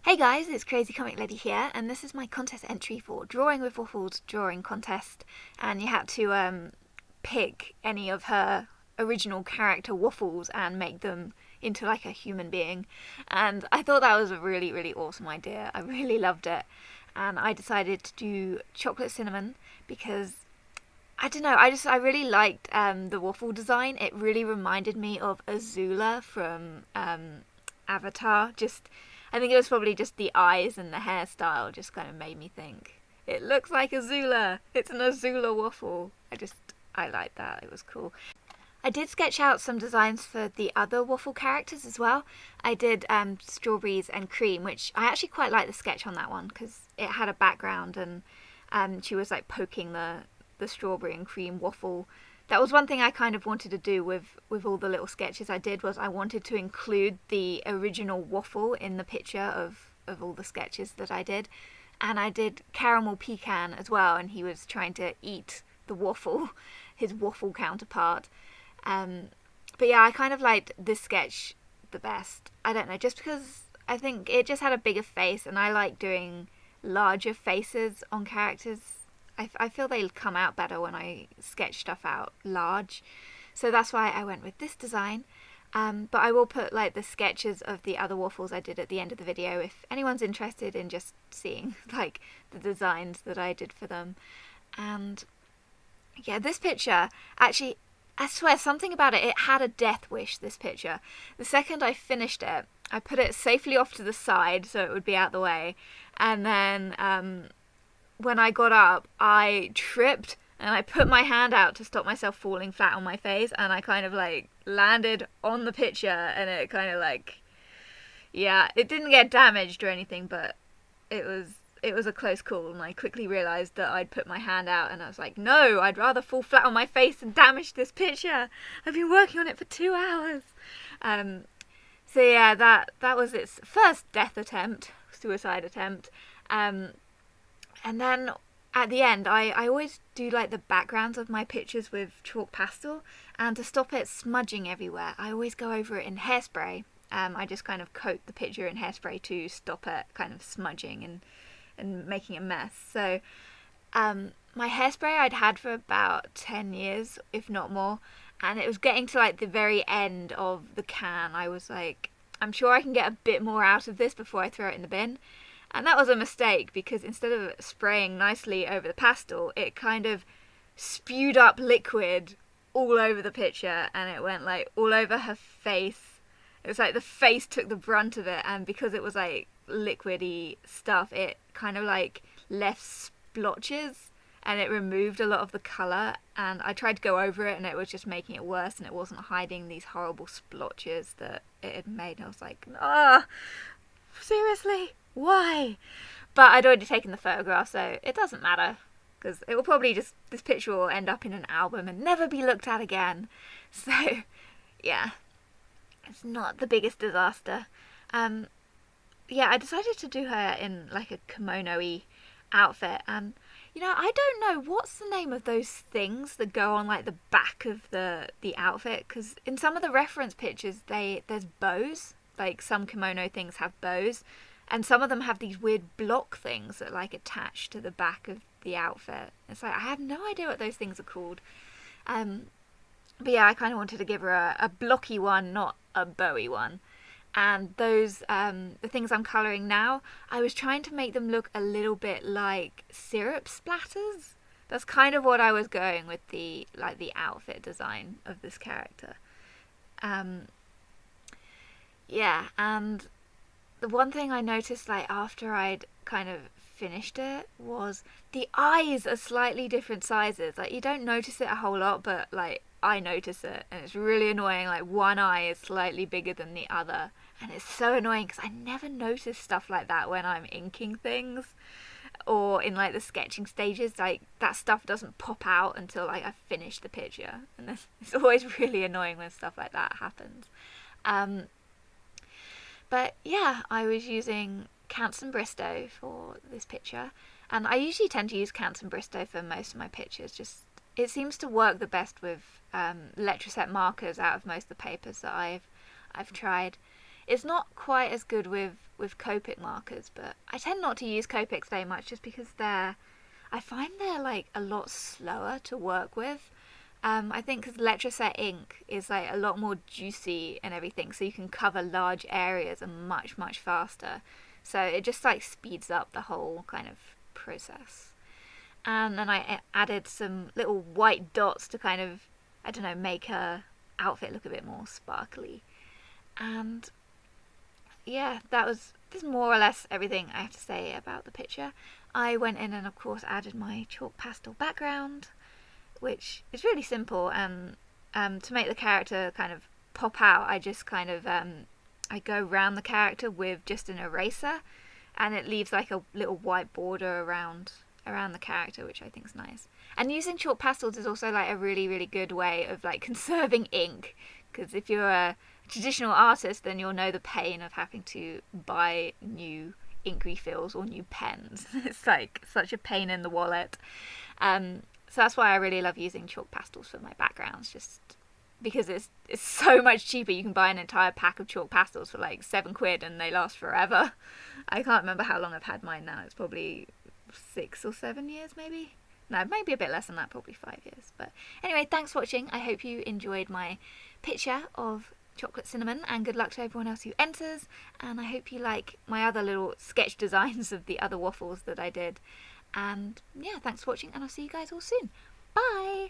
Hey guys, it's Crazy Comic Lady here, and this is my contest entry for Drawing with Waffles drawing contest. And you had to pick any of her original character waffles and make them into like a human being. And I thought that was a really, really awesome idea. I really loved it, and I decided to do chocolate cinnamon because I don't know. I really liked the waffle design. It really reminded me of Azula from Avatar. I think it was probably just the eyes and the hairstyle just kind of made me think it looks like Azula. It's an Azula waffle. I liked that. It was cool. I did sketch out some designs for the other waffle characters as well. I did strawberries and cream, which I actually quite like the sketch on that one because it had a background and she was like poking the strawberry and cream waffle. That was one thing I kind of wanted to do with all the little sketches I did, was I wanted to include the original waffle in the picture of all the sketches that I did. And I did caramel pecan as well, and he was trying to eat the waffle, his waffle counterpart. But yeah, I kind of liked this sketch the best. I don't know, just because I think it just had a bigger face, and I like doing larger faces on characters. I feel they come out better when I sketch stuff out large. So that's why I went with this design. But I will put like the sketches of the other waffles I did at the end of the video if anyone's interested in just seeing like the designs that I did for them. And yeah, this picture, actually, I swear something about it had a death wish, this picture. The second I finished it, I put it safely off to the side so it would be out the way. And then when I got up, I tripped and I put my hand out to stop myself falling flat on my face, and I kind of like landed on the picture, and it kind of like, yeah, it didn't get damaged or anything, but it was a close call, and I quickly realised that I'd put my hand out, and I was like, no, I'd rather fall flat on my face and damage this picture. I've been working on it for 2 hours. So yeah, that was its first death attempt, suicide attempt. And then at the end, I always do like the backgrounds of my pictures with chalk pastel, and to stop it smudging everywhere, I always go over it in hairspray. I just kind of coat the picture in hairspray to stop it kind of smudging and making a mess. So my hairspray I'd had for about 10 years, if not more, and it was getting to like the very end of the can. I was like, I'm sure I can get a bit more out of this before I throw it in the bin. And that was a mistake, because instead of spraying nicely over the pastel, it kind of spewed up liquid all over the picture, and it went like all over her face. It was like the face took the brunt of it, and because it was like liquidy stuff, it kind of like left splotches, and it removed a lot of the colour. And I tried to go over it, and it was just making it worse, and it wasn't hiding these horrible splotches that it had made. And I was like, seriously? Why? But I'd already taken the photograph, so it doesn't matter, because it will probably just, this picture will end up in an album and never be looked at again. So yeah, it's not the biggest disaster. Yeah, I decided to do her in like a kimono-y outfit, and I don't know what's the name of those things that go on like the back of the outfit, because in some of the reference pictures there's bows. Like some kimono things have bows, and some of them have these weird block things that like attach to the back of the outfit. It's like, I have no idea what those things are called. But yeah, I kind of wanted to give her a blocky one, not a bowy one. And those, the things I'm colouring now, I was trying to make them look a little bit like syrup splatters. That's kind of what I was going with the outfit design of this character. Yeah, and the one thing I noticed like after I'd kind of finished it was the eyes are slightly different sizes. Like, you don't notice it a whole lot, but like I notice it, and it's really annoying. Like, one eye is slightly bigger than the other, and it's so annoying because I never notice stuff like that when I'm inking things or in like the sketching stages. Like, that stuff doesn't pop out until like I've finished the picture, and it's always really annoying when stuff like that happens. But yeah, I was using Canson Bristow for this picture, and I usually tend to use Canson Bristow for most of my pictures. Just, it seems to work the best with Letraset markers out of most of the papers that I've tried. It's not quite as good with Copic markers, but I tend not to use Copics very much just because I find they're like a lot slower to work with. I think because Letraset ink is like a lot more juicy and everything, so you can cover large areas and much, much faster. So it just like speeds up the whole kind of process. And then I added some little white dots to kind of, I don't know, make her outfit look a bit more sparkly. And yeah, this is more or less everything I have to say about the picture. I went in and of course added my chalk pastel background, which is really simple, and to make the character kind of pop out, I just kind of I go around the character with just an eraser, and it leaves like a little white border around the character, which I think is nice. And using chalk pastels is also like a really, really good way of like conserving ink, because if you're a traditional artist, then you'll know the pain of having to buy new ink refills or new pens. It's like such a pain in the wallet. So that's why I really love using chalk pastels for my backgrounds, just because it's so much cheaper. You can buy an entire pack of chalk pastels for like £7 and they last forever. I can't remember how long I've had mine now. It's probably 6 or 7 years maybe. No, maybe a bit less than that, probably 5 years. But anyway, thanks for watching. I hope you enjoyed my picture of Chocolate Cinnamon, and good luck to everyone else who enters, and I hope you like my other little sketch designs of the other waffles that I did. And yeah, thanks for watching, and I'll see you guys all soon. Bye!